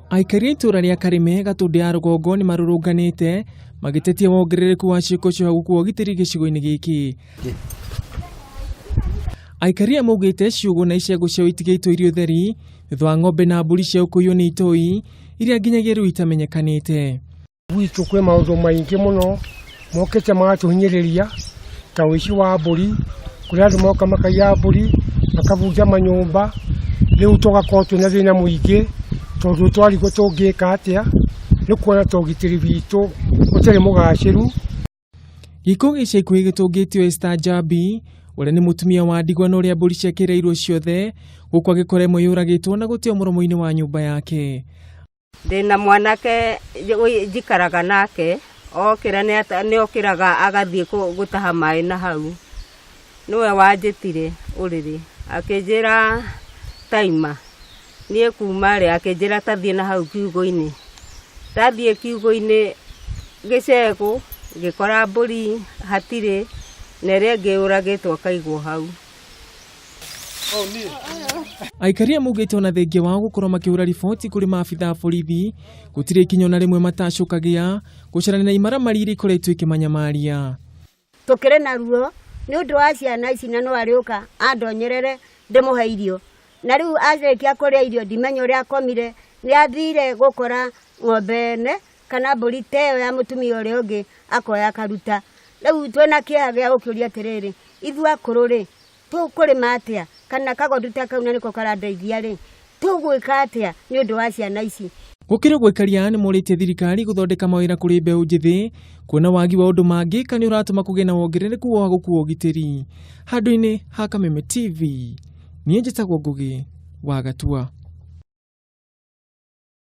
Aikari a ituura ria Karime Gatundu ya rugongo nimarurunganite magitetia wongerereku wa ciiko cia uhaguku wa ugitiri gicigo-ini giki. Aikari a maugite ciugo na icego ciao itigaitwo irio theri thutha wa ng'ombe na mburi ciao kũiywo nĩ itoi iria nginyagia rĩu itamenyekanĩte. Gwitũ kwĩ maũndũ maingĩ mũno mokĩte magatũhinyĩrĩria ta ũici wa mburi, kũrĩa andũ moka makaiya mburi makabunja manyũmba. Rĩu tũgakorwo twĩna thĩna mũingĩ tondũ twarigwo tũngĩka atĩa nĩ kuona ta ũgitĩri witũ ũtarĩ mũgacĩru. Gĩko gĩca ikuhĩ gĩtũngĩtio Esther Jambi ũrĩa nĩ mũtumia wa ndigwa na ũrĩa mbũri ciakĩrĩirwo ciothe gũkũ agĩkora ĩmwe yũragĩtwo na gũteo mũromo-inĩ wa nyũmba yake. Ndĩna mwanake njikaraga nake okĩra nĩ okĩraga agathiĩ gũtaha maĩ na hau. Nĩwe wanjĩtire ũrĩrĩ akĩnjĩra taima niĩ kuma rĩ akĩnjĩra tathiĩ na hau kiugo-inĩ. Ndathiĩ kiugo-inĩ gĩcegũ ngĩkora mbũri hatirĩ na ĩrĩa ĩngĩ yũragĩtwo akaigwo hau. Aikari maugite ona thengia wao gũkorwo makĩhũra riboti kũrĩ maabitha a borithi gũtirĩ ikinya na rĩmwe matacukagia gũcarania na imaramari iria ikoretwo ikĩmanyamaria. Tũkĩrĩ na ruo nĩ ũndũ wa ciana ici na no arĩũka andonyerere ndĩmũhe irio. Na rĩu arĩkia kũrĩa irio ndimenya ũrĩa akomire, nĩ athire gũkora ng'ombe ene kana mbũri teo ya mũtumia ũrĩa ũngĩ akoya akaruta. Rĩu twĩna kĩeha gĩa gũkĩũria atĩrĩrĩ, ithuĩ akũrũ rĩ tũkũrĩma atĩa kana kagondu ta kau na nĩko karandeithia rĩ tũgwĩka atĩa nĩ ũndũ wa ciana ici. Gũkĩrĩ gwĩkaria nĩ morĩtie thirikari gũthondeka mawĩra kũrĩ mbeũ njĩthĩ kuona wagi wa ũndũ mangĩ kana ũratũma kũgĩe na wongerereku wa uhaguku wa ugitiri. Handũ-inĩ ha Kameme TV niĩ njĩtagwo Ngugi wa Gatua.